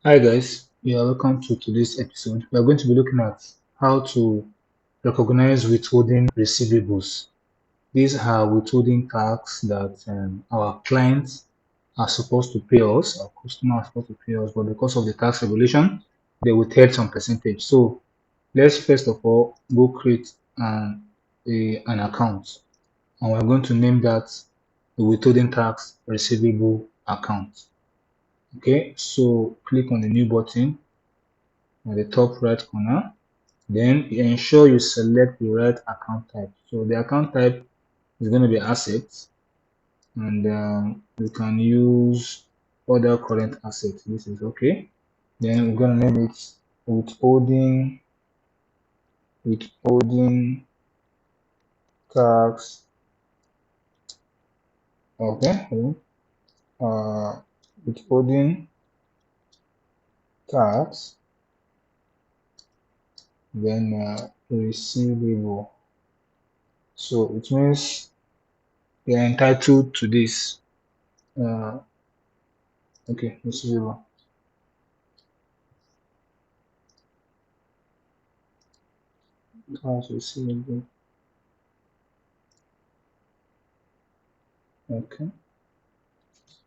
Hi guys, you are welcome to today's episode. We are going to be looking at how to recognize withholding receivables. These are withholding tax that our clients are supposed to pay us, our customers are supposed to pay us, but because of the tax regulation, they withheld some percentage. So let's first of all go create an account, and we're going to name that the withholding tax receivable account. Okay, so click on the new button at the top right corner. Then you ensure you select the right account type. So the account type is going to be assets, and we can use other current assets. This is okay. Then we're going to name it withholding tax. Okay. Uh, withholding tax. Then receivable. So it means they are entitled to this. Uh, okay, receivable. Tax receivable. Okay.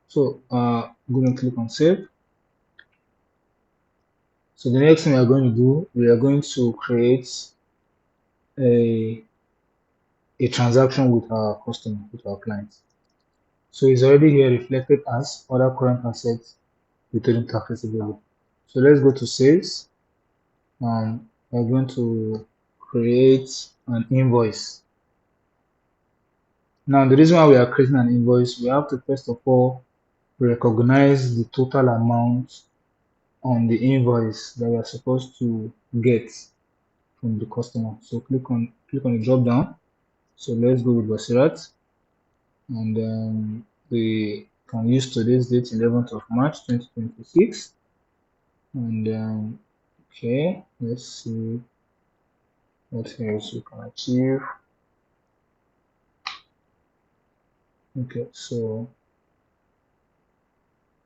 So I'm going to click on save. So the next thing we are going to do, we are going to create a, a transaction with our customer, with our client. So it's already here reflected as other current assets withholding tax receivable. So let's go to sales. We're going to create an invoice. Now the reason why we are creating an invoice, we have to first of all recognize the total amount on the invoice that we are supposed to get from the customer. So click on the drop down. So let's go with Basirat, and we can use today's date, 11th of March 2026. And okay, let's see what else we can achieve. Okay, so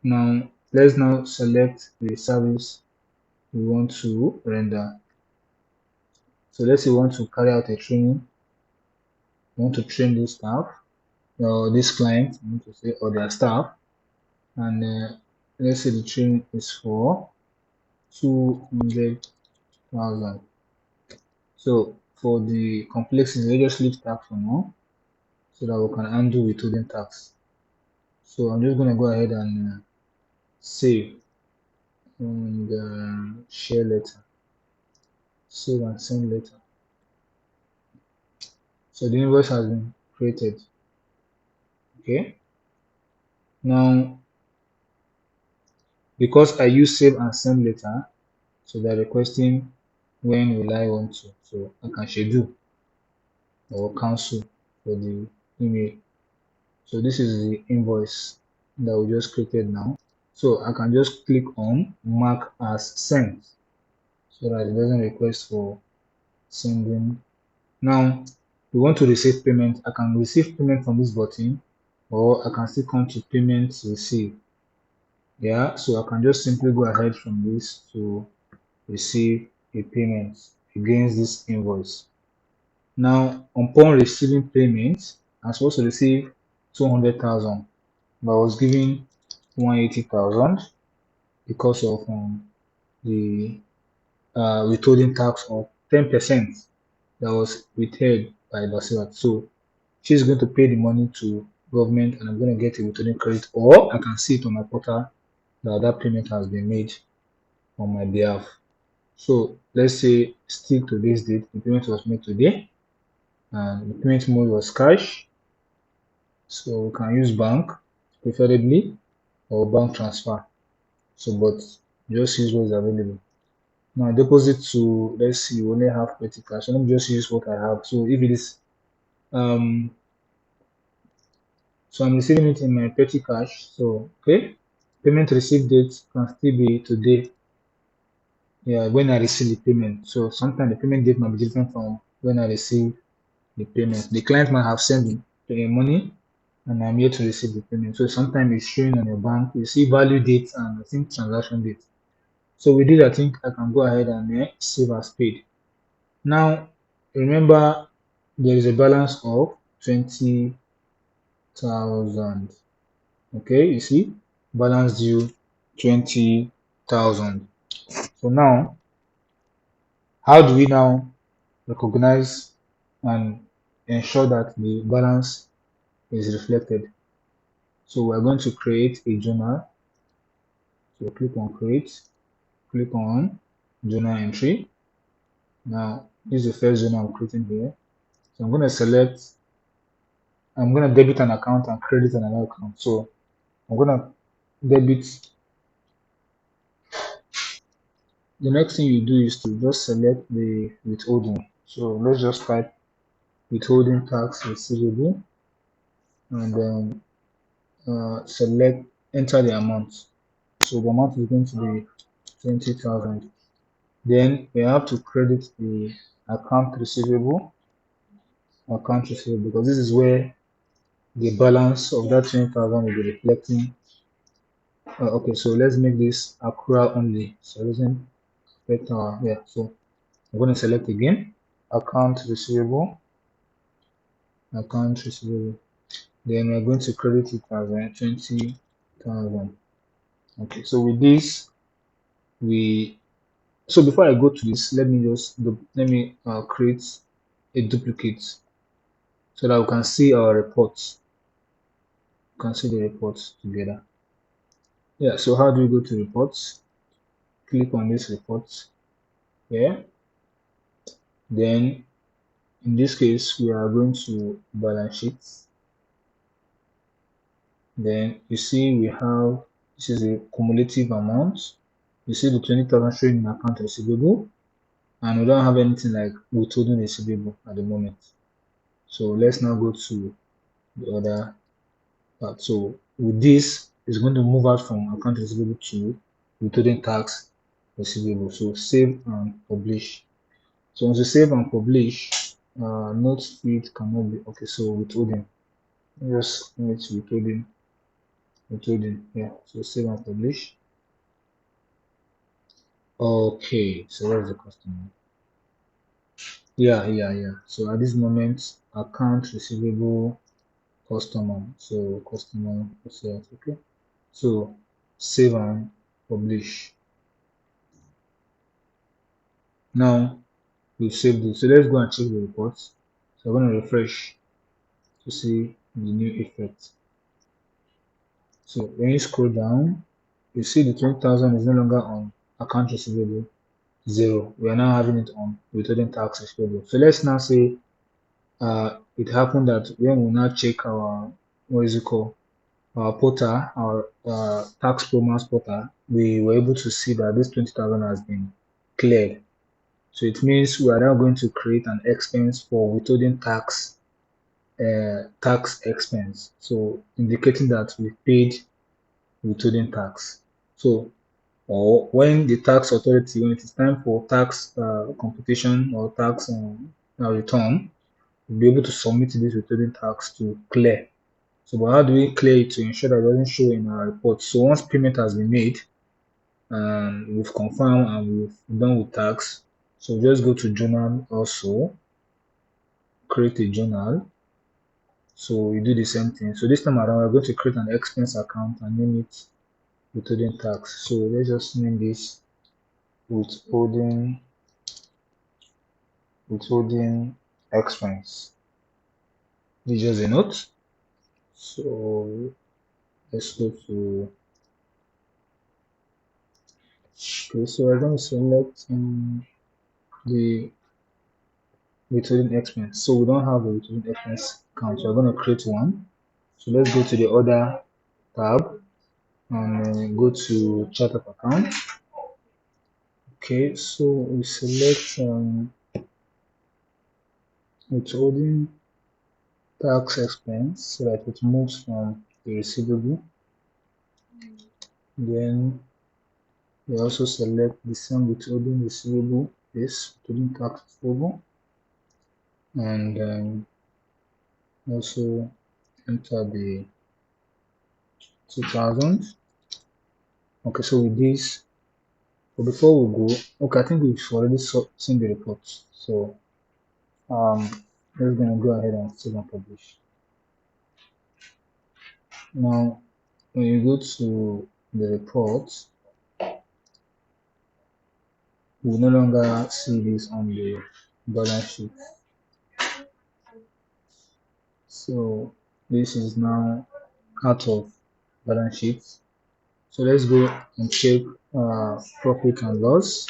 now let's now select the service we want to render. So let's say we want to carry out a training. We want to train this staff or this client, I want to say, or their staff, and let's say the training is for 200,000. So for the complexity, let's just leave tax for now so that we can undo withholding tax. So I'm just going to go ahead and save and share later. Save and send later. So the invoice has been created. Okay. Now, because I use save and send later, so they're requesting when will I want to. So I can schedule or cancel for the email. So this is the invoice that we just created now. So I can just click on mark as sent so that it doesn't request for sending. Now we want to receive payment. I can receive payment from this button, or I can still come to payment to receive. Yeah, so I can just simply go ahead from this to receive a payment against this invoice. Now, upon receiving payment, I'm supposed to receive 200,000, but I was given 180,000 because of the withholding tax of 10% that was withheld by Basirat. So she's going to pay the money to government, and I'm going to get a withholding credit, or I can see it on my portal that that payment has been made on my behalf. So let's say stick to this date, the payment was made today, and the payment mode was cash. So we can use bank preferably, or bank transfer. So but just use what is available. Now deposit to, let's see, we only have petty cash. So let me just use what I have. So if it is um so I'm receiving it in my petty cash. So okay, payment receipt date can still be today. Yeah, when I receive the payment. So sometimes the payment date might be different from when I receive the payment. The client might have sent the money, and I'm here to receive the payment. So sometimes it's showing on your bank. You see value date and I think transaction date. So with this, I think I can go ahead and save as paid. Now, remember there is a balance of 20,000. Okay, you see, balance due 20,000. So now, how do we now recognize and ensure that the balance is reflected? So we're going to create a journal. So click on create, click on journal entry. Now, this is the first journal I'm creating here. So I'm going to select, I'm going to debit an account and credit another account. So I'm going to debit. The next thing you do is to just select the withholding. So let's just type withholding tax receivable and then select, enter the amount. So the amount is going to be 20,000. Then we have to credit the account receivable, because this is where the balance of that 20,000 will be reflecting. Okay, so let's make this accrual only. So it doesn't affect our, yeah. So I'm going to select again, account receivable, account receivable. Then we're going to credit it as 20,000. Okay, so with this, we, so before I go to this, let me just let me create a duplicate so that we can see our reports. We can see the reports together. Yeah, so how do we go to reports? Click on this report here. Then in this case, we are going to balance sheet. Then you see we have, this is a cumulative amount. You see the 20,000 showing in account receivable, and we don't have anything like withholding receivable at the moment. So let's now go to the other part. So with this, it's going to move out from account receivable to withholding tax receivable. So save and publish. So once you save and publish, note feed cannot be, okay, so withholding. Just need to withholding, yeah. So save and publish. Okay, so where's the customer? Yeah. So at this moment, account receivable customer. So customer sales, okay. So save and publish. Now we've saved it. So let's go and check the reports. So I'm going to refresh to see the new effect. So when you scroll down, you see the 20,000 is no longer on account receivable, zero. We are now having it on withholding tax receivable. So let's now say it happened that when we now check our, what is it called, our portal, our tax promise portal, we were able to see that this 20,000 has been cleared. So it means we are now going to create an expense for withholding tax, tax expense. So indicating that we paid withholding tax. So, or when the tax authority, when it is time for tax computation or tax return, we'll be able to submit this withholding tax to clear. So, but how do we clear it to ensure that it doesn't show in our report? So once payment has been made, we've confirmed and we've done with tax. So just go to journal also, create a journal. So we do the same thing. So this time around, we're going to create an expense account and name it withholding tax. So let's just name this withholding expense. This is just a note. So let's go to, okay, so we're going to select the withholding expense. So we don't have a withholding expense account. So we're going to create one. So let's go to the other tab and go to chart of account. Okay, so we select withholding tax expense so that it moves from the receivable. Then we also select the same withholding receivable, this withholding tax receivable, and also enter the 2000. Okay, so with this, But before we go, okay, I think we've already seen the report. So um, we're gonna go ahead and still and publish. Now, when you go to the report, we will no longer see this on the balance sheet. So this is now out of balance sheet. So let's go and check profit and loss.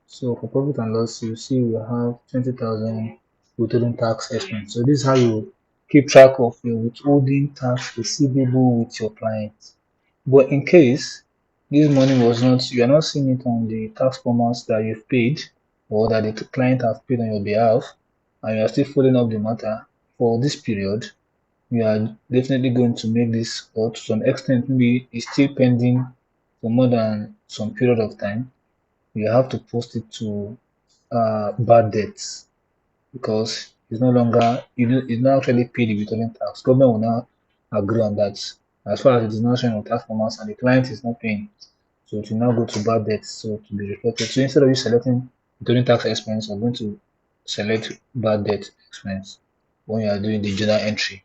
So for profit and loss, you see we have 20,000 withholding tax expense. So this is how you keep track of your withholding tax receivable with your client. But in case this money was not, you are not seeing it on the tax forms that you've paid or that the client have paid on your behalf, and you are still following up the matter for this period, we are definitely going to make this, or to some extent, maybe it's still pending for more than some period of time. You have to post it to bad debts because it's no longer, it's not actually paid the withholding tax. Government will now agree on that. As far as it is not showing on tax forms and the client is not paying, so it will now go to bad debts, so to be reflected. So instead of you selecting withholding tax expense, I'm going to select bad debt expense when you are doing the journal entry.